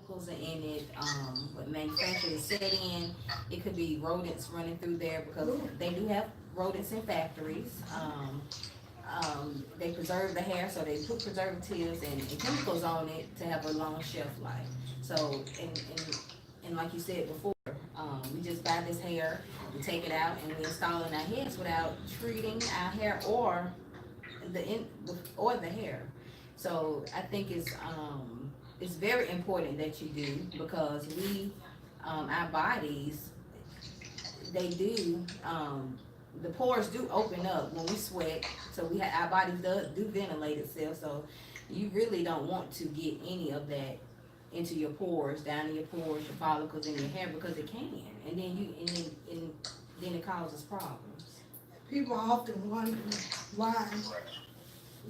chemicals in it, what manufacturers set in. It could be rodents running through there because they do have rodents in factories. They preserve the hair, so they put preservatives and chemicals on it to have a long shelf life. So, and like you said before, we just buy this hair, we take it out, and we install it in our heads without treating our hair or the hair. So I think it's very important that you do because our bodies, they do the pores do open up when we sweat, so our bodies do ventilate itself. So you really don't want to get any of that into your pores, down in your pores, your follicles in your hair because it can, and then it causes problems. People often wonder why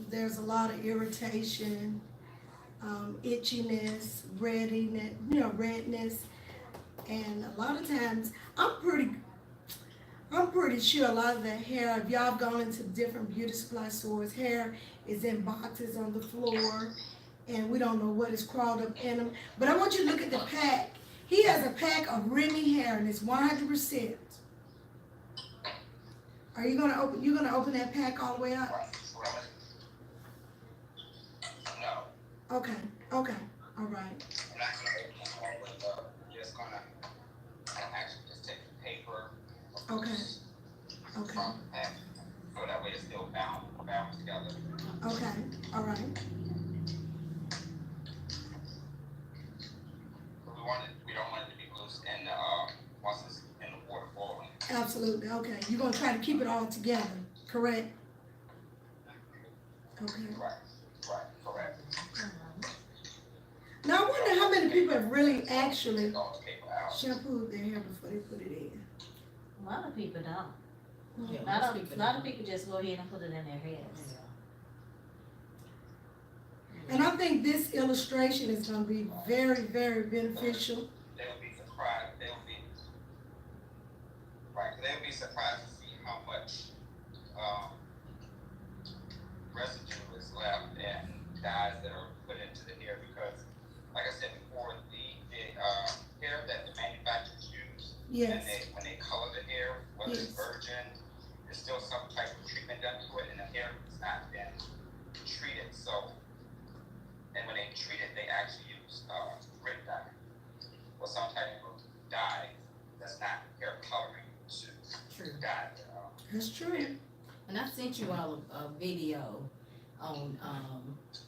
there's a lot of irritation, itchiness, redness, and a lot of times I'm pretty sure a lot of the hair, if y'all have gone into different beauty supply stores, hair is in boxes on the floor, and we don't know what is crawled up in them. But I want you to look at the pack. He has a pack of Remy hair, and it's 100%. Are you gonna open? You gonna open that pack all the way up? No. Okay. Okay. All right. I'm not gonna open it all the way up. I'm just gonna actually just take the paper. Okay. Okay. And so that way it's still bound together. Okay. All right. We don't want it to be loose and once it's in the water boiling. Absolutely. Okay. You're gonna try to keep it all together, correct? Okay. Right, correct. Now I wonder how many people have really actually Take all the paper out. shampooed their hair before they put it in. A lot of people don't. Yeah, A lot of people just go ahead and put it in their heads. And I think this illustration is gonna be very, very beneficial. They'll be surprised. They'll be surprised to see how much residue is left and dyes that are put into the hair because, like I said before, the hair that the manufacturers use, Yes. and when they color the hair, whether it's virgin, there's still some type of treatment done to it, and the hair has not been treated. So, and when they treat it, they actually use grit dye or some type of dye that's not hair coloring to dye. That's true. And I sent you all a video on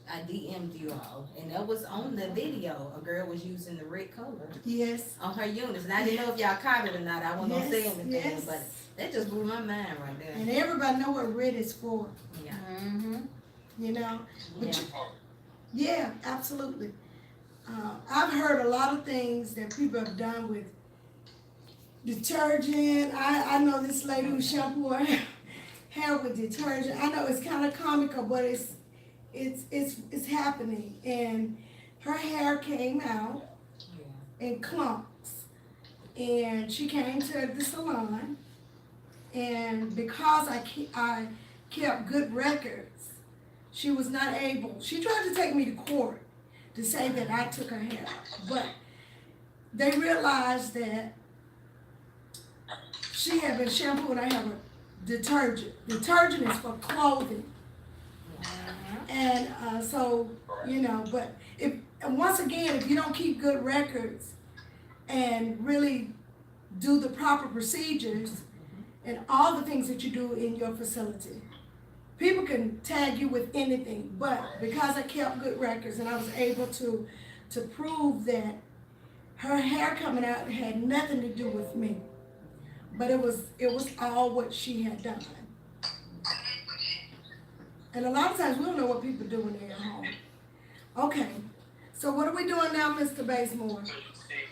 I DM'd you all, and that was on the video. A girl was using the red color Yes. on her units, and I didn't know if y'all caught it or not. I wasn't gonna say Yes, anything, yes. but that just blew my mind right there. And everybody know what red is for, Yeah. Mm-hmm. you know? But Yeah. yeah, absolutely. I've heard a lot of things that people have done with detergent. I know this lady who shampoo her hair with detergent. I know it's kind of comical, but it's happening. And her hair came out in clumps, and she came to the salon. And because I kept good records, she was not able. She tried to take me to court to say that I took her hair out, but they realized that she had been shampooing her hair with detergent. Detergent is for clothing, and so you know. But and once again, if you don't keep good records and really do the proper procedures and all the things that you do in your facility, people can tag you with anything. But because I kept good records and I was able to prove that her hair coming out had nothing to do with me, but it was all what she had done. And a lot of times we don't know what people do when they're at home. Okay, so what are we doing now, Mr. Bazemore? So you see,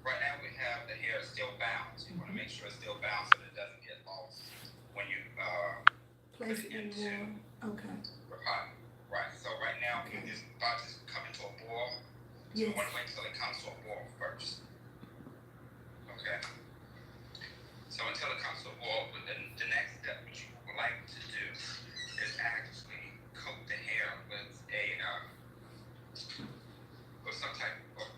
right now we have the hair still bound. So you want to make sure it's still bound so that it doesn't get lost when you Place it in warm. Okay. hot. Right. So right now it's about to come into a boil. So Yes. we want to wait until it comes to a boil first. Okay. So until it comes to a boil, but then the next step which you would like to do is actually coat the hair with with some type of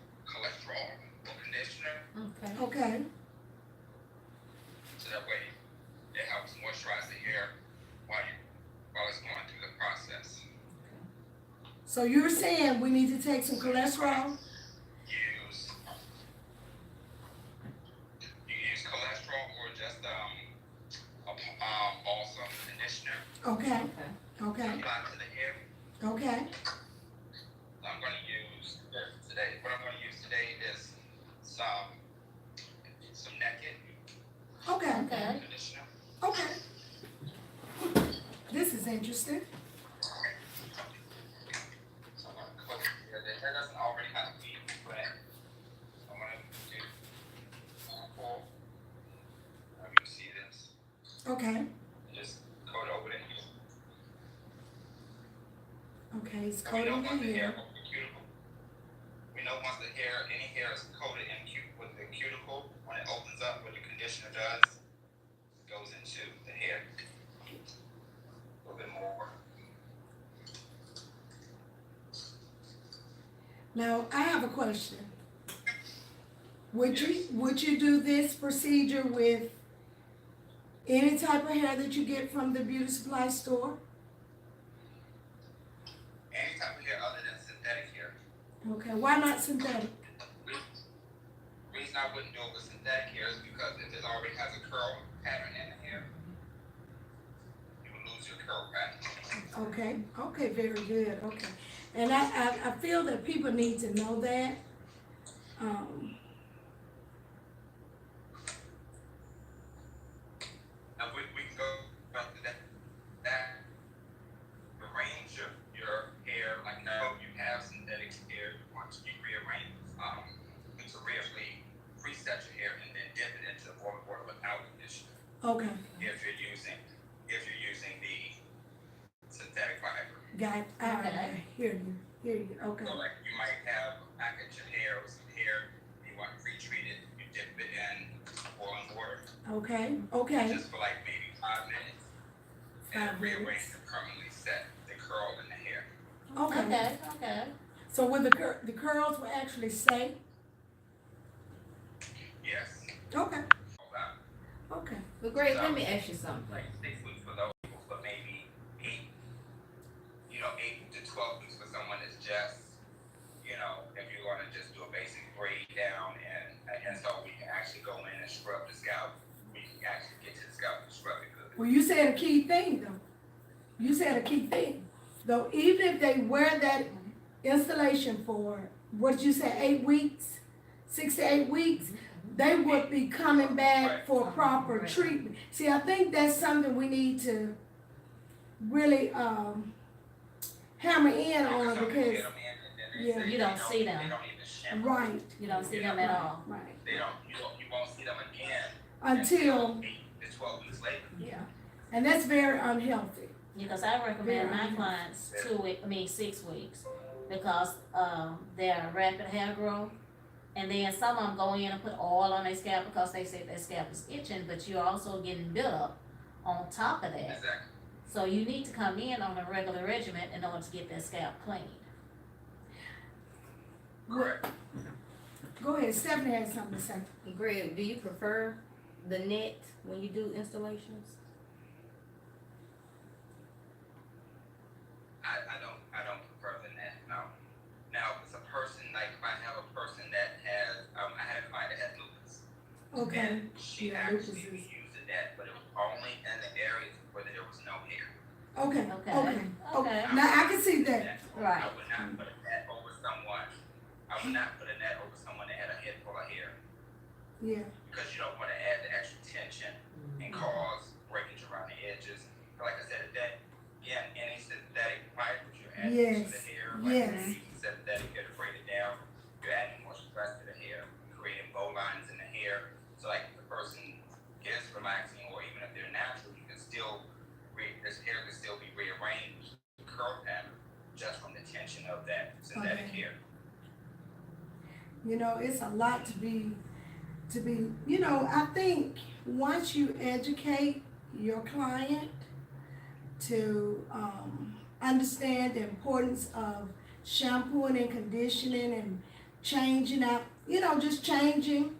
So you're saying we need to take some cholesterol? Use you use cholesterol or just balsam conditioner. Okay, Okay. okay, Apply to the hair. okay, I'm going to use today. What I'm going to use today is some Naked okay, Okay. conditioner. okay. This is interesting. So I'm going to coat it here. The hair doesn't already have to be wet. I'm going to do full. You can see this. Okay, And just coat over the hair. okay, it's And we know coating once the the hair hair. over the cuticle. We know once the hair, any hair is coated in with the cuticle, when it opens up, what the conditioner does, it goes into the hair. A little bit more. Now, I have a question. Would you do this procedure with any type of hair that you get from the beauty supply store? Any type of hair other than synthetic hair. Okay, why not synthetic? Reason I wouldn't do it with synthetic hair is because if it already has a curl pattern in the hair, you will lose your curl pattern. Okay, okay, very good, okay. And I feel that people need to know that. Now we can go back to that arrange your hair, like now you have synthetic hair, you want to be rearranged, to really preset your hair and then dip it into the warm water without conditioner. Okay, If you're using the synthetic fiber. got, I hear you, okay. So like you might have a package of hair or some hair, you want to pre-treat it, you dip it in boiling water, Okay, okay, just for like maybe 5 minutes. And 5 rearrange minutes. to permanently set the curl in the hair. okay. Okay, okay. So will the curls will actually stay? Yes. Okay, All that. okay. But Greg, let me ask you something. Like 6 weeks for those people, but maybe 8 to 12 weeks for someone that's just, if you want to just do a basic braid down and so we can actually go in and scrub the scalp. We can actually get to the scalp and scrub it good. Well, you said a key thing though. You said a key thing. Though even if they wear that installation for, what did you say, 8 weeks, 6 to 8 weeks, they would be coming back for proper treatment. See, I think that's something we need to really hammer in on Some people because, get 'em in and then they yeah. say You don't see them. They don't even shampoo. right, You don't see them at all. right, You won't see them again until, 8 to 12 weeks later. yeah, and that's very unhealthy. Because I recommend my Very clients 6 weeks, because, they're rapid hair growth. And then some of them go in and put oil on their scalp because they say their scalp is itching, but you're also getting buildup on top of that. Exactly. So you need to come in on a regular regimen in order to get that scalp cleaned. Correct. Go ahead, Stephanie has something to say. Greg, do you prefer the net when you do installations? I don't prefer the net, no. Now, if it's a person, like if I have a person that has, I had a client that had lupus. Okay, And she Yeah, actually lupus is- used the net, but it was only in the areas where there was no hair. okay, Okay. okay, okay. Okay. Now I can see that. Right. I would not put a net over someone, I would not put a net over someone that had a head full of hair, Yeah, because you don't wanna add the extra tension and cause breakage around the edges. Like I said, that, yeah, any synthetic fibers you're adding to the Yes, hair, yes. like synthetic hair to braid it down, you're adding more stress to the hair, creating bow lines in the hair. So like if the person is relaxing, or even if they're natural, you can still, this hair can still be rearranged, the curl pattern, just from the tension of that synthetic Okay. hair. you know, it's a lot to be, I think once you educate your client to, understand the importance of shampooing and conditioning and changing out, just changing,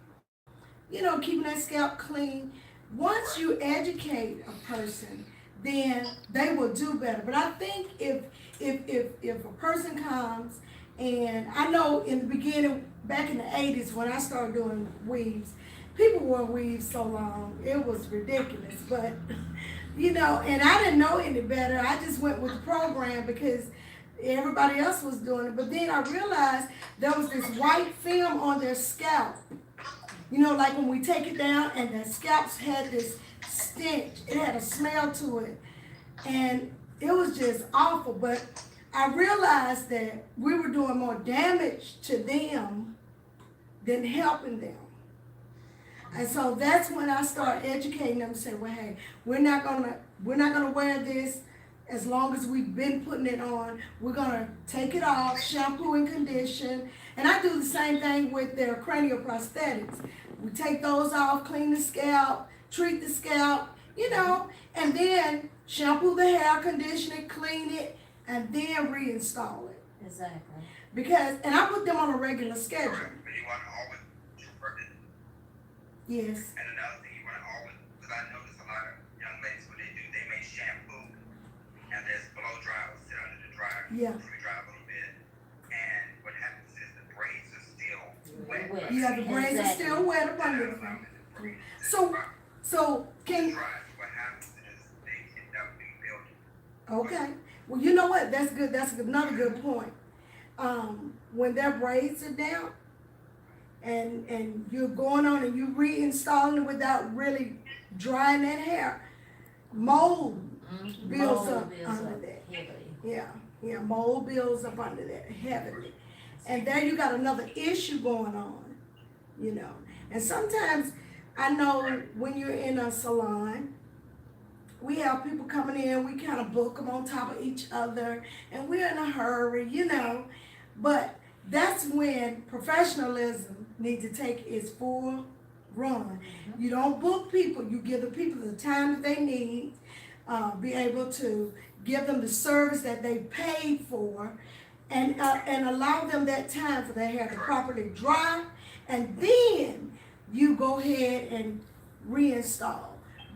keeping that scalp clean. Once you educate a person, then they will do better. But I think if a person comes, and I know in the beginning, back in the 80s when I started doing weaves, people wore weaves so long, it was ridiculous. But, you know, and I didn't know any better. I just went with the program because everybody else was doing it. But then I realized there was this white film on their scalp. You know, like when we take it down and the scalps had this stench, it had a smell to it. And it was just awful. But I realized that we were doing more damage to them than helping them. And so that's when I started educating them and say, well, hey, we're not gonna wear this as long as we've been putting it on. We're gonna take it off, shampoo and condition. And I do the same thing with their cranial prosthetics. We take those off, clean the scalp, treat the scalp, you know, and then shampoo the hair, condition it, clean it, and then reinstall it. Exactly. Because, and I put them on a regular schedule. But you want to always convert it. Yes. And another thing, you want to always, because I notice a lot of young ladies, what they do, they may shampoo, and there's blow dry or sit under the dryer, Yeah. pre-dry a little bit, and what happens is the braids are still wet. Wet. Yeah, the braids are Exactly. still wet up under them. So can, What happens is they end up rebuilding. okay. Well, you know what? That's good. That's another good point. When their braids are down and you're going on and you reinstalling it without really drying that hair, mold builds up under that. Heavily. Yeah, mold builds up under that heavily. And there you got another issue going on, you know. And sometimes I know when you're in a salon, we have people coming in, we kind of book them on top of each other, and we're in a hurry, you know. But that's when professionalism needs to take its full run. You don't book people, you give the people the time that they need, be able to give them the service that they paid for, and allow them that time for their hair to properly dry, and then you go ahead and reinstall.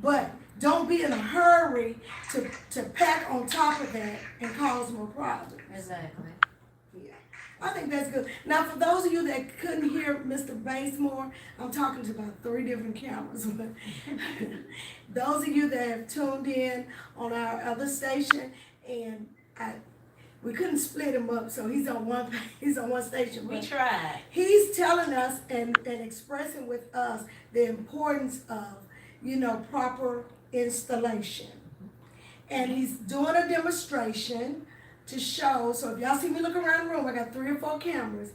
But don't be in a hurry to pack on top of that and cause more problems. Exactly. Yeah, I think that's good. Now, for those of you that couldn't hear Mr. Basemore, I'm talking to about 3 different cameras. But those of you that have tuned in on our other station, and we couldn't split him up, so he's on one station. We But tried. he's telling us and expressing with us the importance of, you know, proper installation. And he's doing a demonstration to show, so if y'all see me look around the room, I got 3 or 4 cameras,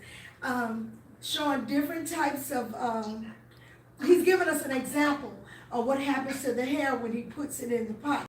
showing different types of, he's giving us an example of what happens to the hair when he puts it in the pot.